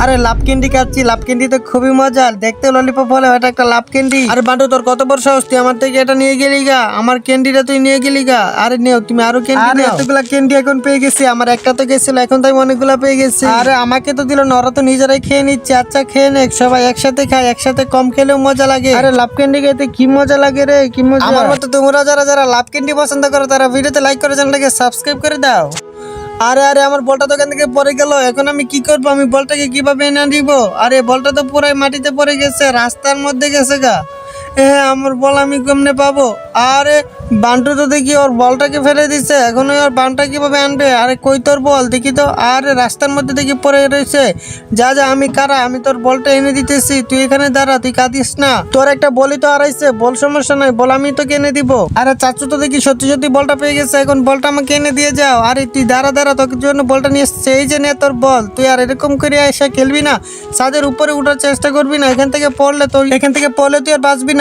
আরে লাভ ক্যান্ডি খাচ্ছি, লাভ ক্যান্ডি তো খুবই মজা, দেখতে ললিপপ হলে এটা একটা লাভ ক্যান্ডি। আরে বান্টু তোর কত বড় সাহস, তুই আমার থেকে এটা নিয়ে গেলি গা, আমার ক্যান্ডিটা তুই নিয়ে গেলি গা। আরে নেও তুমি আরো ক্যান্ডি নাও। এতগুলা ক্যান্ডি এখন পেয়ে গেছি, আমার একটা তো গেছিল, এখন তো আমি অনেকগুলা পেয়ে গেছি। আরে আমাকে তো দিল না, ওরা তো নিজেরাই খেয়ে নিচ্ছে। আচ্ছা খেয়ে নে, সবাই একসাথে খায়, একসাথে কম খেলেও মজা লাগে। আরে লাভ ক্যান্ডি খেতে কি মজা লাগে রে, কি মজা। আমার মতো তোমরা যারা যারা লাভ ক্যান্ডি পছন্দ করো তারা ভিডিওতে লাইক করে চ্যানেলটাকে সাবস্ক্রাইব করে দাও। আরে আরে আমার বলটা তো এখান থেকে পড়ে গেল, এখন আমি কি করবো, আমি বলটাকে কিভাবে এনে দিব। আরে বলটা তো পুরাই মাটিতে পড়ে গেছে, রাস্তার মধ্যে গেছে গা। হ্যাঁ আমার বল আমি কেমনে পাবো। আরে বান্টু তো দেখি ওর বলটাকে ফেলে দিছে, এখন ওর বানটা কিভাবে আনবে। আরে কই তোর বল দেখি তো। আরে রাস্তার মধ্যে দেখি পড়ে রয়েছে। যা যা আমি কারা, আমি তোর বলটা এনে দিতেছি, তুই এখানে দাঁড়া, তুই কাঁদিস না। তোর একটা বলই তো হারাইছে, বল সমস্যা নাই, বল আমি তোকে এনে দিব। আরে চাচু তো দেখি সত্যি সত্যি বলটা পেয়ে গেছে, এখন বলটা আমাকে এনে দিয়ে যাও। আরে তুই দাঁড়া দাঁড়া, তোর জন্য বলটা নিয়ে এসছে, এই যে নে তোর বল। তুই আর এরকম করে এসে খেলবি না, ছাদের উপরে উঠার চেষ্টা করবি না, এখান থেকে পড়লে তুই আর বাঁচবি না।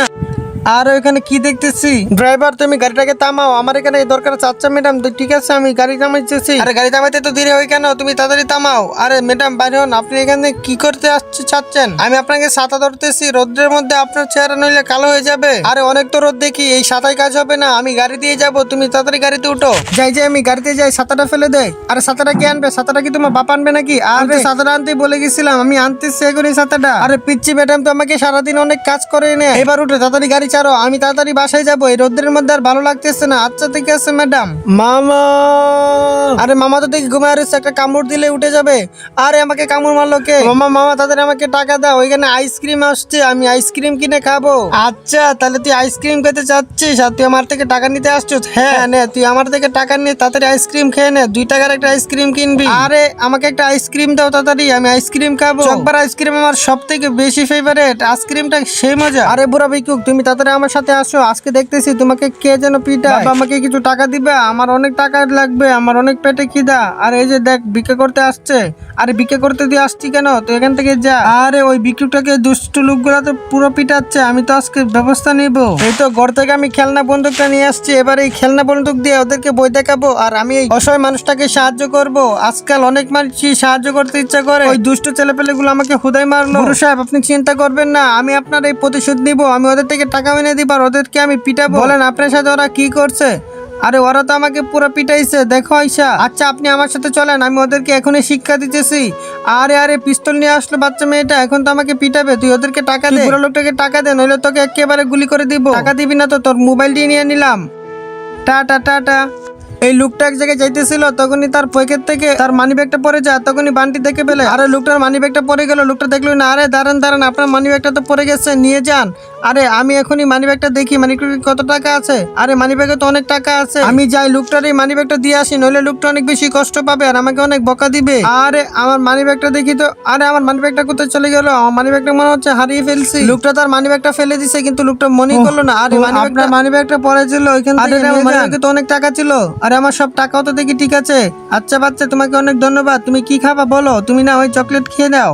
আর ওইখানে কি দেখতেছি, ড্রাইভার তুমি গাড়িটাকে থামাও, আমার এখানে দরকার আছে। আচ্ছা ম্যাডাম ঠিক আছে, আমি গাড়ি থামাইতেছি। আরে গাড়ি থামাইতে তো দেরি হয় কেন, তুমি তাড়াতাড়ি থামাও। আরে ম্যাডাম বাইরে হন, আপনি এখানে কি করতে চাচ্ছেন? আমি আপনাকে ছাতা ধরতেছি, রোদ্রের মধ্যে আপনার চেহারা নইলে কালো হয়ে যাবে। আরে অনেক তো রোদ দেখি, এই ছাতায় কাজ হবে না, আমি গাড়ি দিয়ে যাব, তুমি তাড়াতাড়ি গাড়িতে উঠো। যাই আমি গাড়িতে যাই, ছাতাটা ফেলে দেয়। আরে ছাতাটা কি আনবে, ছাতাটা কি তোমার বাপ আনবে নাকি? আরে ছাতাটা আনতে বলে গেছিলাম, আমি আনতেছি এখন এই ছাতাটা। আরে পিচ্ছি ম্যাডাম তো আমাকে সারাদিন অনেক কাজ করে এনে, এবার উঠে তাড়াতাড়ি গাড়ি ছাড়ো, আমি তাড়াতাড়ি বাসায় যাবো, এই রোদ্রের মধ্যে আর ভালো লাগতেছে না। আচ্ছা ঠিক আছে ম্যাডাম। মামা, আরে মামা তো দেখি ঘুমায় রয়েছে, একটা কামড় দিলে উঠে যাবে। আরে আমাকে কামড় মারলো কে? মামা মামা তাদের আমাকে টাকা দাও, ওইখানে আইসক্রিম আসছে, আমি আইসক্রিম কিনে খাবো। আচ্ছা তাহলে তুই আইসক্রিম খেতে চাচ্ছিস, আর তুই আমার থেকে টাকা নিতে আসছিস? হ্যাঁ নে, তুই আমার থেকে টাকা নিয়ে তাড়াতাড়ি আইসক্রিম খেয়ে নে, 2 টাকার একটা আইসক্রিম কিনবি। আরে আমাকে একটা আইসক্রিম দাও তাড়াতাড়ি, আমি আইসক্রিম খাবো। চকবার আইসক্রিম আমার সব থেকে বেশি ফেভারিট, আইসক্রিমটা সেই মজা। আরে বুড়া বিকুক তুমি তাড়াতাড়ি আমার সাথে আসো, আজকে দেখতেছি তোমাকে কে যেন পিটা। আমাকে কিছু টাকা দিবে, আমার অনেক টাকা লাগবে, আমার অনেক পেটে খিদা। আর এই যে দেখ ভিক্ষা করতে আসছে। আরে ভিক্ষা করতে দিয়ে আসছি কেন, তুই এখান থেকে যা। আরে ওই ভিক্ষুকটাকে দুষ্টু লোকগুলা তো পুরো পিটাচ্ছে, আমি তো আজকে ব্যবস্থা নিব। এই তো ঘর থেকে আমি খেলনা বন্দুকটা নিয়ে আসছি, এবার এই খেলনা বন্দুক দিয়ে ওদেরকে বই দেখাবো, আর আমি এই অসহায় মানুষটাকে সাহায্য করব। আজকাল অনেক মানুষই সাহায্য করতে ইচ্ছা করে, ওই দুষ্টু ছেলেপেলেগুলো আমাকে খুদাই মারলো। গুরু সাহেব আপনি চিন্তা করবেন না, আমি আপনার এই প্রতিশোধ নিব, আমি ওদের থেকে টাকা এনে দিব আর ওদেরকে আমি পিটাবো। বলেন আপনার সাথে ওরা কি করছে? আরে ওরা তো আমাকে পুরো পিটাইছে, দেখো আইসা। আচ্ছা আপনি আমার সাথে চলেন, আমি ওদেরকে এখনই শিক্ষা দিতেছি। আরে আরে পিস্তল নিয়ে আসলো বাচ্চা মেয়েটা, এখন তো আমাকে পিটাবে। তুই ওদেরকে টাকা দে, পুরো লোকটাকে টাকা দে, নইলে তোকে একেবারে গুলি করে দিব। টাকা দিবি না তো তোর মোবাইল দিয়ে নিয়ে নিলাম। Tata tata. এই লোকটা এক জায়গায় যাইতেছিল, তখনই তার পকেট থেকে তার মানি ব্যাগটা পড়ে যায়, তখনই বান্টি দেখে ফেলে। আরে লোকটার মানি ব্যাগটা পড়ে গেল, লোকটা দেখলো না। আরে দাঁড়ান দাঁড়ান, আপনার মানি ব্যাগটা তো পড়ে গেছে, নিয়ে যান। আরে আমি এখনই মানি ব্যাগটা দেখি, মানি ব্যাগে কত টাকা আছে। আরে মানি ব্যাগে তো অনেক টাকা আছে, আমি যাই লোকটার এই মানি ব্যাগটা দিয়ে আসি, নইলে লোকটা অনেক বেশি কষ্ট পাবে আর আমাকে অনেক বকা দিবে। আরে আমার মানি ব্যাগটা দেখি তো। আরে আমার মানি ব্যাগটা কোথায় চলে গেল, আমার মানি ব্যাগটা মনে হচ্ছে হারিয়ে ফেলছি। লোকটা তার মানি ব্যাগটা ফেলে দিছে, কিন্তু লোকটা মনে করলো না। আরে মানি ব্যাগটা পড়ে ছিল ওইখান থেকে, আমার মানি ব্যাগে তো অনেক টাকা ছিল। আরে আমার সব টাকাও তো দেখি ঠিক আছে। আচ্ছা বাচ্চা তোমাকে অনেক ধন্যবাদ, তুমি কি খাবা বলো? তুমি না ওই চকলেট খেয়ে দাও।